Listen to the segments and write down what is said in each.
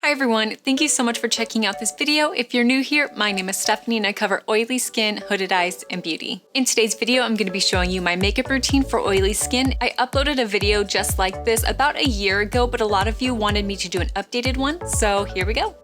Hi everyone, thank you so much for checking out this video. If you're new here, my name is Stephanie and I cover oily skin, hooded eyes, and beauty. In today's video, I'm going to be showing you my makeup routine for oily skin. I uploaded a video just like this about a year ago, but a lot of you wanted me to do an updated one, so here we go.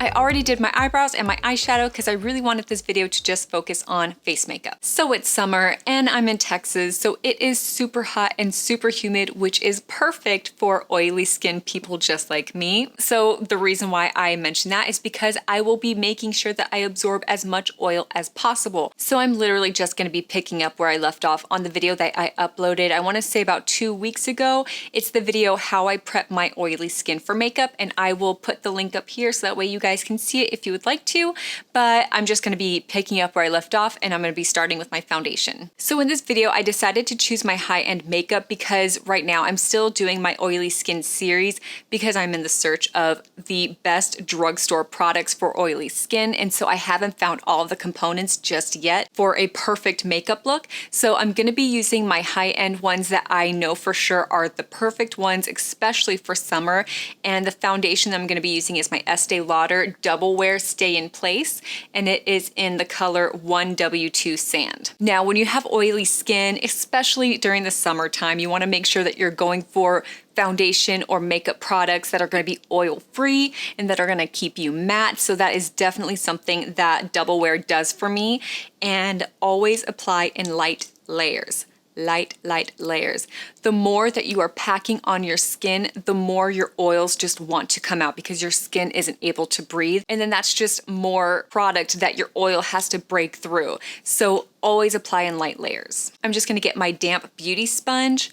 I already did my eyebrows and my eyeshadow because I really wanted this video to just focus on face makeup. So it's summer and I'm in Texas, so it is super hot and super humid, which is perfect for oily skin people just like me. So the reason why I mention that is because I will be making sure that I absorb as much oil as possible. So I'm literally just going to be picking up where I left off on the video that I uploaded, I want to say about 2 weeks ago. It's the video how I prep my oily skin for makeup, and I will put the link up here so that way you guys can see it if you would like to, but I'm just going to be picking up where I left off and I'm going to be starting with my foundation. So in this video, I decided to choose my high-end makeup because right now I'm still doing my oily skin series because I'm in the search of the best drugstore products for oily skin, and so I haven't found all of the components just yet for a perfect makeup look. So I'm going to be using my high-end ones that I know for sure are the perfect ones, especially for summer, and the foundation that I'm going to be using is my Estee Lauder Double Wear Stay in Place, and it is in the color 1W2 Sand. Now, when you have oily skin, especially during the summertime, you want to make sure that you're going for foundation or makeup products that are going to be oil-free and that are going to keep you matte. So that is definitely something that Double Wear does for me. And always apply in light layers. Light layers. The more that you are packing on your skin, the more your oils just want to come out because your skin isn't able to breathe. And then that's just more product that your oil has to break through. So always apply in light layers. I'm just going to get my damp beauty sponge,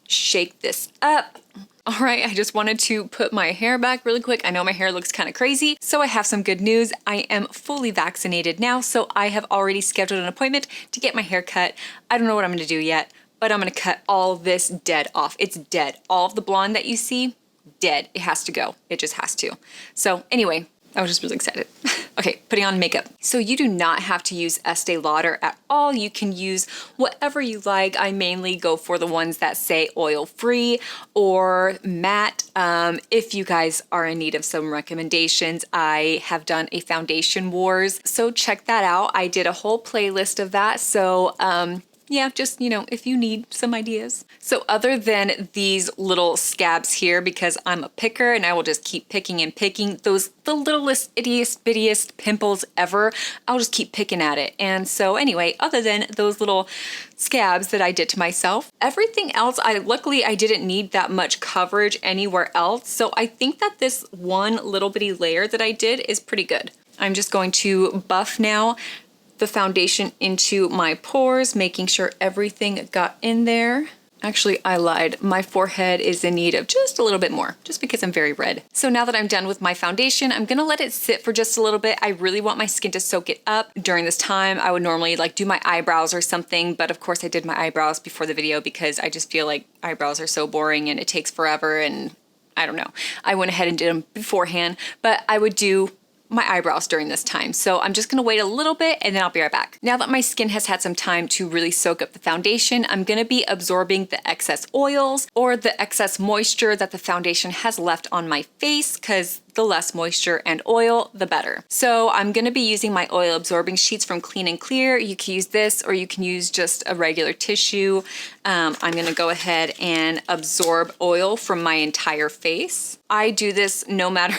shake this up. All right, I just wanted to put my hair back really quick. I know my hair looks kind of crazy, so I have some good news. I am fully vaccinated now, so I have already scheduled an appointment to get my hair cut. I don't know what I'm gonna do yet, but I'm gonna cut all this dead off. It's dead. All of the blonde that you see, dead. It has to go. It just has to. So anyway, I was just really excited. Okay, putting on makeup. So you do not have to use Estee Lauder at all. You can use whatever you like. I mainly go for the ones that say oil-free or matte. If you guys are in need of some recommendations, I have done a foundation wars, so check that out. I did a whole playlist of that, so yeah, just, you know, if you need some ideas. So other than these little scabs here, because I'm a picker and I will just keep picking and picking, the littlest, ittiest, bittiest pimples ever, I'll just keep picking at it. And so anyway, other than those little scabs that I did to myself, everything else, luckily I didn't need that much coverage anywhere else. So I think that this one little bitty layer that I did is pretty good. I'm just going to buff now the foundation into my pores, making sure everything got in there. Actually, I lied. My forehead is in need of just a little bit more, just because I'm very red. So now that I'm done with my foundation, I'm gonna let it sit for just a little bit. I really want my skin to soak it up. During this time, I would normally like do my eyebrows or something, but of course I did my eyebrows before the video because I just feel like eyebrows are so boring and it takes forever, and I don't know. I went ahead and did them beforehand, but I would do my eyebrows during this time. So I'm just gonna wait a little bit and then I'll be right back. Now that my skin has had some time to really soak up the foundation, I'm gonna be absorbing the excess oils or the excess moisture that the foundation has left on my face, because the less moisture and oil, the better. So I'm gonna be using my oil absorbing sheets from Clean and Clear. You can use this or you can use just a regular tissue. I'm gonna go ahead and absorb oil from my entire face. I do this no matter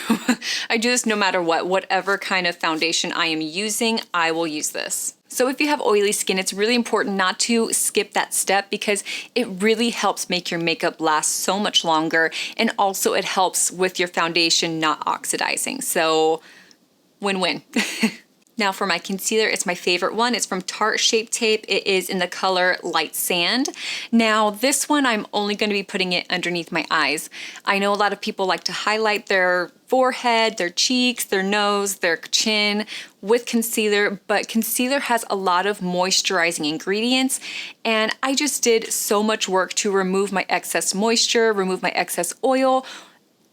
what. Whatever kind of foundation I am using, I will use this. So if you have oily skin, it's really important not to skip that step because it really helps make your makeup last so much longer, and also it helps with your foundation not oxidizing. So win-win. Now for my concealer, it's my favorite one. It's from Tarte Shape Tape. It is in the color Light Sand. Now this one, I'm only going to be putting it underneath my eyes. I know a lot of people like to highlight their forehead, their cheeks, their nose, their chin with concealer, but concealer has a lot of moisturizing ingredients, and I just did so much work to remove my excess moisture, remove my excess oil,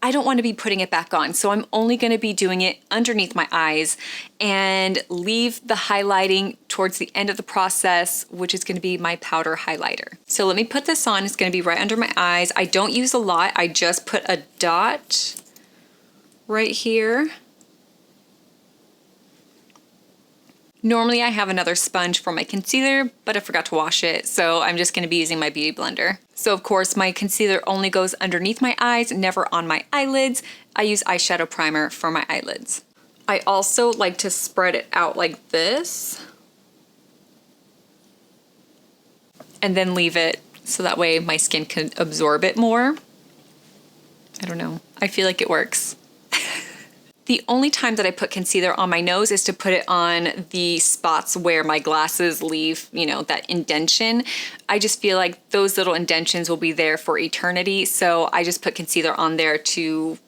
I don't want to be putting it back on. So I'm only going to be doing it underneath my eyes and leave the highlighting towards the end of the process, which is going to be my powder highlighter. So let me put this on. It's going to be right under my eyes. I don't use a lot. I just put a dot right here. Normally I have another sponge for my concealer, but I forgot to wash it, so I'm just gonna be using my beauty blender. So of course my concealer only goes underneath my eyes, never on my eyelids. I use eyeshadow primer for my eyelids. I also like to spread it out like this and then leave it so that way my skin can absorb it more. I don't know, I feel like it works. The only time that I put concealer on my nose is to put it on the spots where my glasses leave, you know, that indentation. I just feel like those little indentions will be there for eternity. So I just put concealer on there to,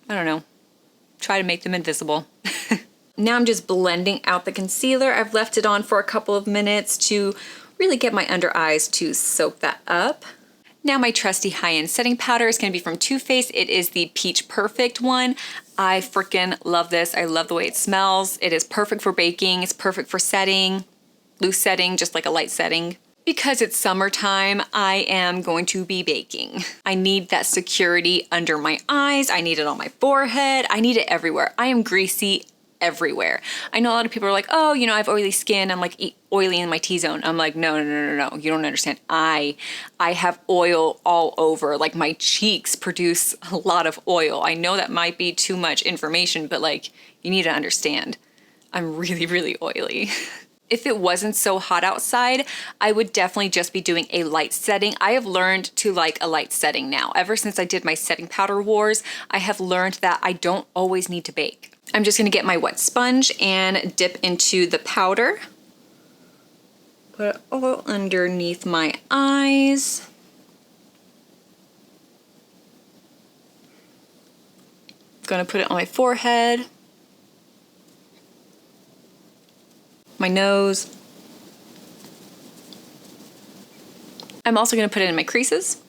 I don't know, try to make them invisible. Now I'm just blending out the concealer. I've left it on for a couple of minutes to really get my under eyes to soak that up. Now my trusty high-end setting powder is going to be from Too Faced. It is the Peach Perfect one. I freaking love this. I love the way it smells. It is perfect for baking. It's perfect for setting, loose setting, just like a light setting. Because it's summertime, I am going to be baking. I need that security under my eyes. I need it on my forehead. I need it everywhere. I am greasy everywhere. I know a lot of people are like, oh, you know, I have oily skin. I'm like oily in my T-zone. I'm like, no. You don't understand. I have oil all over. Like my cheeks produce a lot of oil. I know that might be too much information, but like you need to understand. I'm really, really oily. If it wasn't so hot outside, I would definitely just be doing a light setting. I have learned to like a light setting now. Ever since I did my setting powder wars, I have learned that I don't always need to bake. I'm just gonna get my wet sponge and dip into the powder. Put it all underneath my eyes. Gonna put it on my forehead, my nose. I'm also gonna put it in my creases.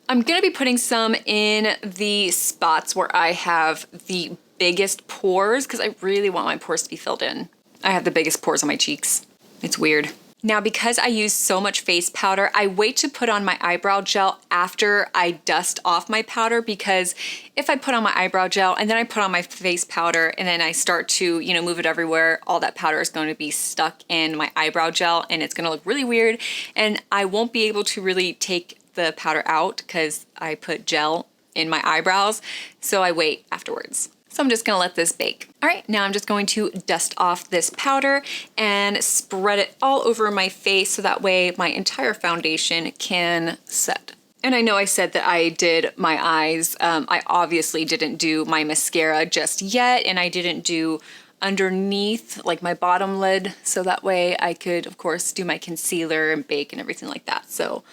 I'm gonna be putting some in the spots where I have the biggest pores because I really want my pores to be filled in. I have the biggest pores on my cheeks. It's weird. Now, because I use so much face powder, I wait to put on my eyebrow gel after I dust off my powder, because if I put on my eyebrow gel and then I put on my face powder and then I start to, you know, move it everywhere, all that powder is going to be stuck in my eyebrow gel and it's going to look really weird, and I won't be able to really take the powder out because I put gel in my eyebrows. So I wait afterwards. So I'm just gonna let this bake. All right, now I'm just going to dust off this powder and spread it all over my face so that way my entire foundation can set. And I know I said that I did my eyes. I obviously didn't do my mascara just yet, and I didn't do underneath like my bottom lid, so that way I could of course do my concealer and bake and everything like that. So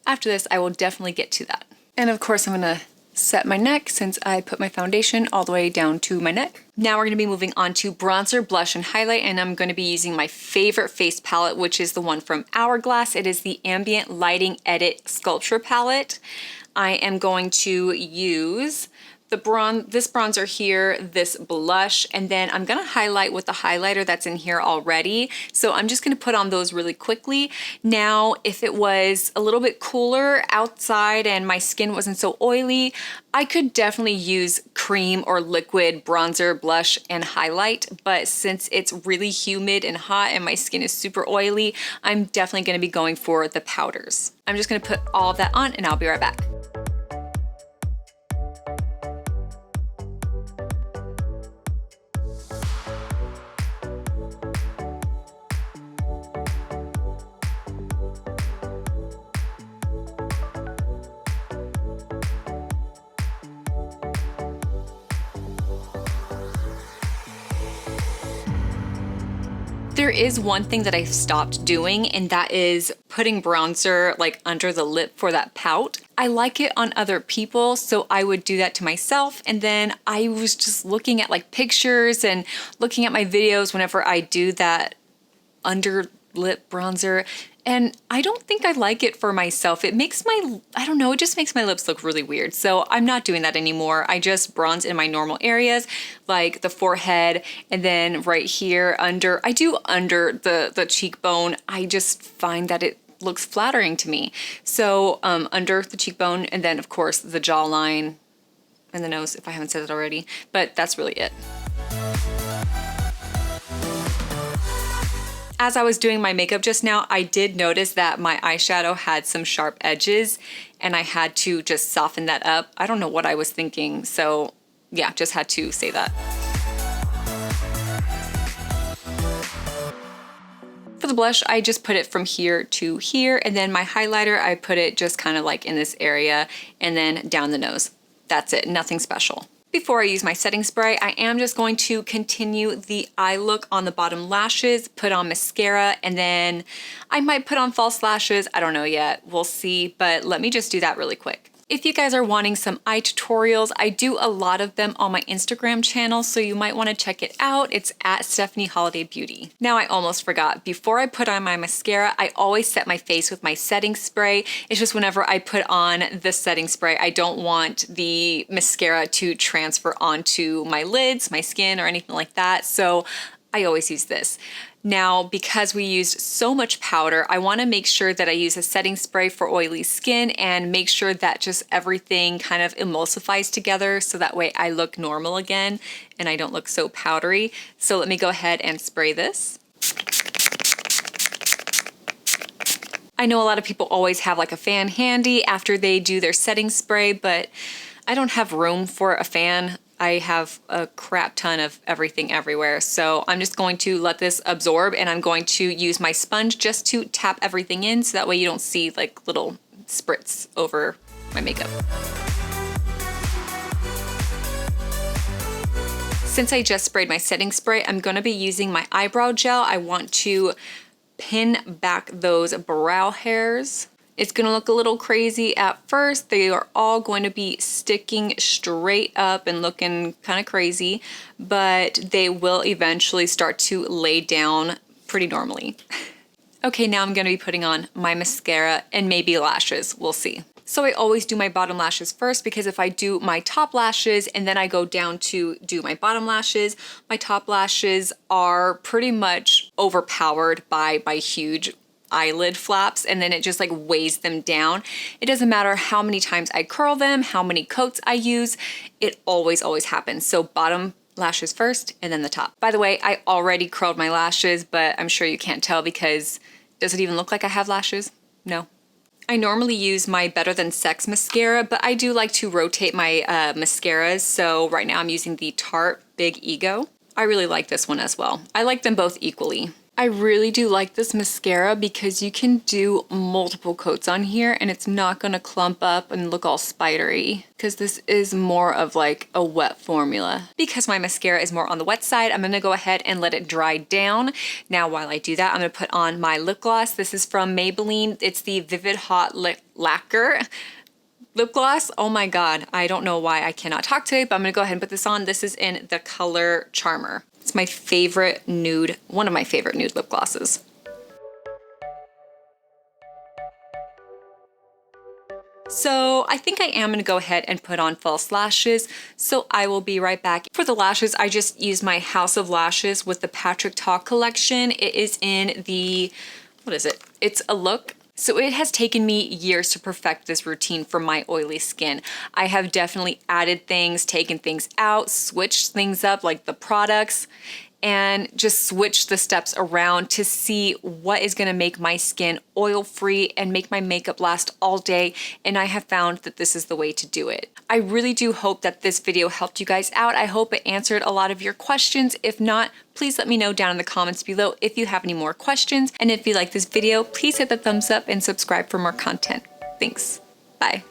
after this I will definitely get to that. And of course I'm gonna set my neck since I put my foundation all the way down to my neck. Now we're gonna be moving on to bronzer, blush, and highlight, and I'm gonna be using my favorite face palette, which is the one from Hourglass. It is the Ambient Lighting Edit Sculpture Palette. I am going to use this bronzer here, this blush, and then I'm gonna highlight with the highlighter that's in here already. So I'm just gonna put on those really quickly. Now, if it was a little bit cooler outside and my skin wasn't so oily, I could definitely use cream or liquid bronzer, blush, and highlight. But since it's really humid and hot and my skin is super oily, I'm definitely gonna be going for the powders. I'm just gonna put all of that on and I'll be right back. There is one thing that I've stopped doing, and that is putting bronzer like under the lip for that pout. I like it on other people, so I would do that to myself. And then I was just looking at like pictures and looking at my videos whenever I do that under lip bronzer, And I don't think I like it for myself. It makes my, I don't know, it just makes my lips look really weird. So I'm not doing that anymore. I just bronze in my normal areas, like the forehead, and then right here under, I do under the cheekbone. I just find that it looks flattering to me. So under the cheekbone, and then of course the jawline and the nose, if I haven't said it already, but that's really it. As I was doing my makeup just now, I did notice that my eyeshadow had some sharp edges and I had to just soften that up. I don't know what I was thinking, so yeah, just had to say that. For the blush, I just put it from here to here, and then my highlighter, I put it just kind of like in this area and then down the nose. That's it, nothing special. Before I use my setting spray, I am just going to continue the eye look on the bottom lashes, put on mascara, and then I might put on false lashes. I don't know yet, we'll see, but let me just do that really quick. If you guys are wanting some eye tutorials, I do a lot of them on my Instagram channel, so you might want to check it out. It's at Stephanie Holiday Beauty. Now I almost forgot. Before I put on my mascara, I always set my face with my setting spray. It's just whenever I put on the setting spray, I don't want the mascara to transfer onto my lids, my skin, or anything like that. So I always use this. Now, because we used so much powder, I want to make sure that I use a setting spray for oily skin and make sure that just everything kind of emulsifies together so that way I look normal again and I don't look so powdery. So let me go ahead and spray this. I know a lot of people always have like a fan handy after they do their setting spray, but I don't have room for a fan. I have a crap ton of everything everywhere. So I'm just going to let this absorb, and I'm going to use my sponge just to tap everything in so that way you don't see like little spritz over my makeup. Since I just sprayed my setting spray, I'm gonna be using my eyebrow gel. I want to pin back those brow hairs. It's gonna look a little crazy at first. They are all going to be sticking straight up and looking kind of crazy, but they will eventually start to lay down pretty normally. Okay, now I'm gonna be putting on my mascara and maybe lashes, we'll see. So I always do my bottom lashes first, because if I do my top lashes and then I go down to do my bottom lashes, my top lashes are pretty much overpowered by huge eyelid flaps, and then it just like weighs them down. It doesn't matter how many times I curl them, how many coats I use, it always happens. So bottom lashes first and then the top. By the way, I already curled my lashes, but I'm sure you can't tell because does it even look like I have lashes? No. I normally use my Better Than Sex mascara, but I do like to rotate my mascaras. So right now I'm using the Tarte Big Ego. I really like this one as well. I like them both equally. I really do like this mascara because you can do multiple coats on here and it's not gonna clump up and look all spidery, because this is more of like a wet formula. Because my mascara is more on the wet side, I'm gonna go ahead and let it dry down. Now while I do that, I'm gonna put on my lip gloss. This is from Maybelline. It's the Vivid Hot Lacquer lip gloss. Oh my God, I don't know why I cannot talk today, but I'm gonna go ahead and put this on. This is in the color Charmer. It's my favorite nude, one of my favorite nude lip glosses. So I think I am gonna go ahead and put on false lashes. So I will be right back. For the lashes, I just used my House of Lashes with the Patrick Ta collection. It is in the, what is it? It's a Look. So it has taken me years to perfect this routine for my oily skin. I have definitely added things, taken things out, switched things up like the products, and just switch the steps around to see what is gonna make my skin oil-free and make my makeup last all day, and I have found that this is the way to do it. I really do hope that this video helped you guys out. I hope it answered a lot of your questions. If not, please let me know down in the comments below if you have any more questions, and if you like this video, please hit the thumbs up and subscribe for more content. Thanks. Bye.